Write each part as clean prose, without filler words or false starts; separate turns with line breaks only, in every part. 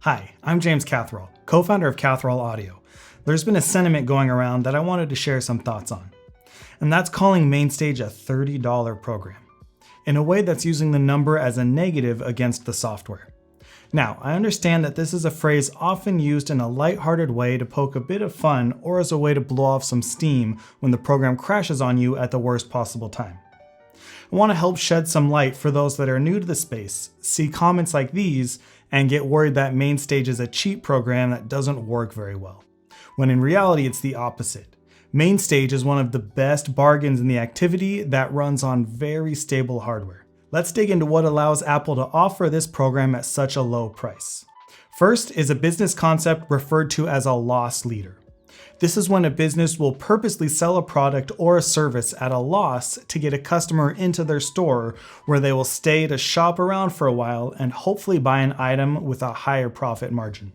Hi, I'm James Catherall, co-founder of Catherall Audio. There's been a sentiment going around that I wanted to share some thoughts on, and that's calling MainStage a $30 program, in a way that's using the number as a negative against the software. Now, I understand that this is a phrase often used in a lighthearted way to poke a bit of fun or as a way to blow off some steam when the program crashes on you at the worst possible time. I want to help shed some light for those that are new to the space, see comments like these, and get worried that MainStage is a cheap program that doesn't work very well, when in reality it's the opposite. MainStage is one of the best bargains in the activity that runs on very stable hardware. Let's dig into what allows Apple to offer this program at such a low price. First is a business concept referred to as a loss leader. This is when a business will purposely sell a product or a service at a loss to get a customer into their store where they will stay to shop around for a while and hopefully buy an item with a higher profit margin.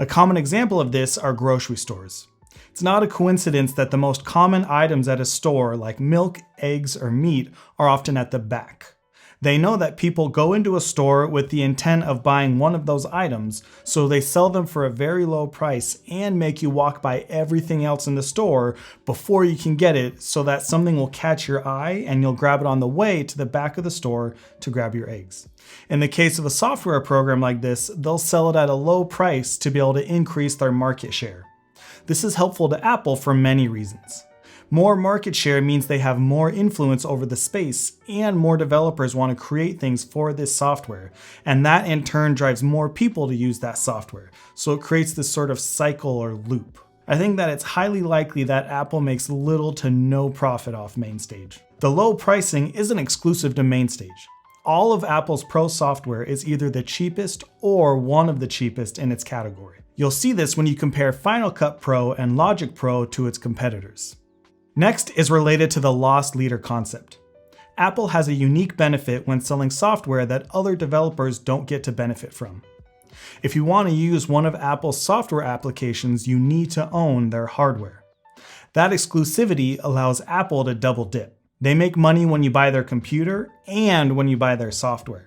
A common example of this are grocery stores. It's not a coincidence that the most common items at a store like milk, eggs, or meat are often at the back. They know that people go into a store with the intent of buying one of those items, so they sell them for a very low price and make you walk by everything else in the store before you can get it so that something will catch your eye and you'll grab it on the way to the back of the store to grab your eggs. In the case of a software program like this, they'll sell it at a low price to be able to increase their market share. This is helpful to Apple for many reasons. More market share means they have more influence over the space, and more developers want to create things for this software, and that in turn drives more people to use that software, so it creates this sort of cycle or loop. I think that it's highly likely that Apple makes little to no profit off MainStage. The low pricing isn't exclusive to MainStage. All of Apple's Pro software is either the cheapest or one of the cheapest in its category. You'll see this when you compare Final Cut Pro and Logic Pro to its competitors. Next is related to the loss leader concept. Apple has a unique benefit when selling software that other developers don't get to benefit from. If you want to use one of Apple's software applications, you need to own their hardware. That exclusivity allows Apple to double dip. They make money when you buy their computer and when you buy their software.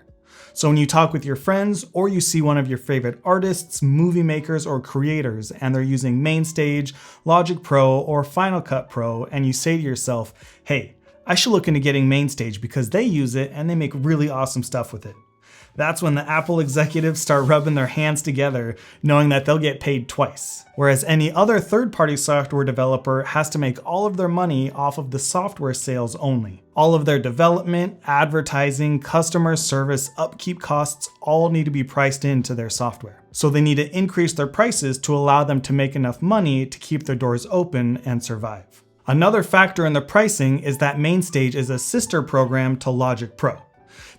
So when you talk with your friends or you see one of your favorite artists, movie makers, or creators and they're using MainStage, Logic Pro, or Final Cut Pro, and you say to yourself, hey, I should look into getting MainStage because they use it and they make really awesome stuff with it. That's when the Apple executives start rubbing their hands together, knowing that they'll get paid twice. Whereas any other third-party software developer has to make all of their money off of the software sales only. All of their development, advertising, customer service, upkeep costs all need to be priced into their software. So they need to increase their prices to allow them to make enough money to keep their doors open and survive. Another factor in the pricing is that MainStage is a sister program to Logic Pro.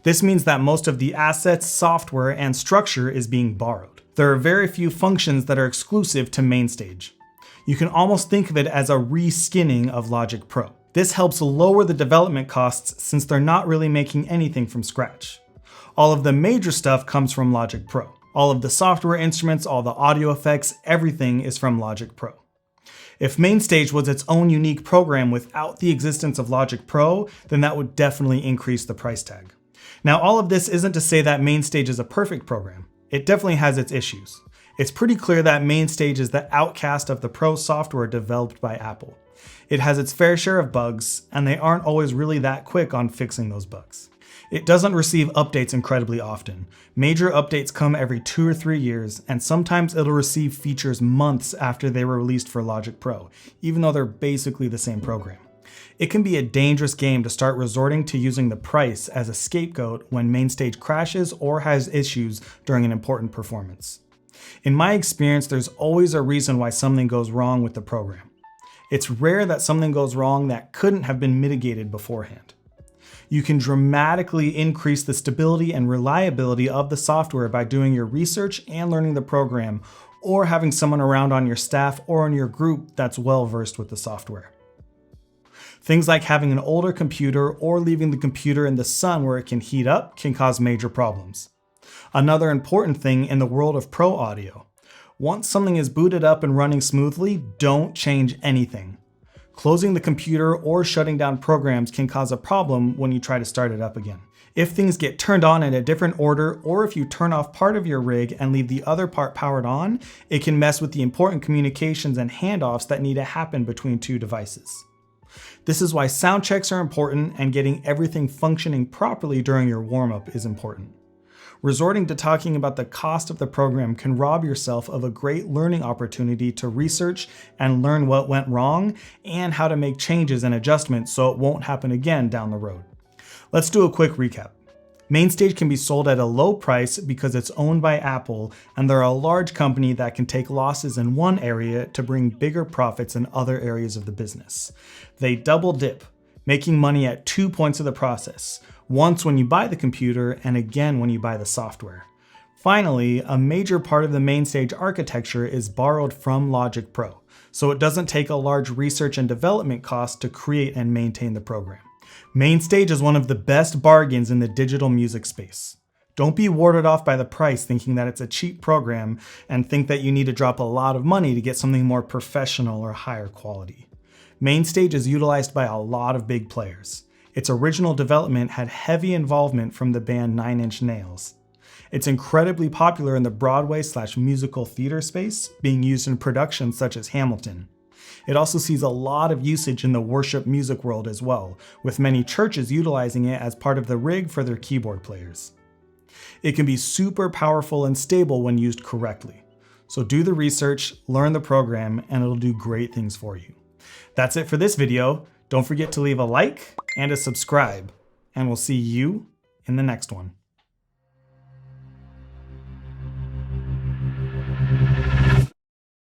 This means that most of the assets, software, and structure is being borrowed. There are very few functions that are exclusive to MainStage. You can almost think of it as a reskinning of Logic Pro. This helps lower the development costs since they're not really making anything from scratch. All of the major stuff comes from Logic Pro. All of the software instruments, all the audio effects, everything is from Logic Pro. If MainStage was its own unique program without the existence of Logic Pro, then that would definitely increase the price tag. Now, all of this isn't to say that MainStage is a perfect program. It definitely has its issues. It's pretty clear that MainStage is the outcast of the Pro software developed by Apple. It has its fair share of bugs, and they aren't always really that quick on fixing those bugs. It doesn't receive updates incredibly often. Major updates come every 2 or 3 years, and sometimes it'll receive features months after they were released for Logic Pro, even though they're basically the same program. It can be a dangerous game to start resorting to using the price as a scapegoat when MainStage crashes or has issues during an important performance. In my experience, there's always a reason why something goes wrong with the program. It's rare that something goes wrong that couldn't have been mitigated beforehand. You can dramatically increase the stability and reliability of the software by doing your research and learning the program, or having someone around on your staff or in your group that's well versed with the software. Things like having an older computer or leaving the computer in the sun where it can heat up can cause major problems. Another important thing in the world of pro audio. Once something is booted up and running smoothly, don't change anything. Closing the computer or shutting down programs can cause a problem when you try to start it up again. If things get turned on in a different order, or if you turn off part of your rig and leave the other part powered on, it can mess with the important communications and handoffs that need to happen between two devices. This is why sound checks are important, and getting everything functioning properly during your warm-up is important. Resorting to talking about the cost of the program can rob yourself of a great learning opportunity to research and learn what went wrong and how to make changes and adjustments so it won't happen again down the road. Let's do a quick recap. MainStage can be sold at a low price because it's owned by Apple, and they're a large company that can take losses in one area to bring bigger profits in other areas of the business. They double dip, making money at 2 points of the process, once when you buy the computer and again when you buy the software. Finally, a major part of the MainStage architecture is borrowed from Logic Pro, so it doesn't take a large research and development cost to create and maintain the program. MainStage is one of the best bargains in the digital music space. Don't be warded off by the price thinking that it's a cheap program and think that you need to drop a lot of money to get something more professional or higher quality. MainStage is utilized by a lot of big players. Its original development had heavy involvement from the band 9 Inch Nails. It's incredibly popular in the Broadway/musical theater space, being used in productions such as Hamilton. It also sees a lot of usage in the worship music world as well, with many churches utilizing it as part of the rig for their keyboard players. It can be super powerful and stable when used correctly. So do the research, learn the program, and it'll do great things for you. That's it for this video. Don't forget to leave a like and a subscribe, and we'll see you in the next one.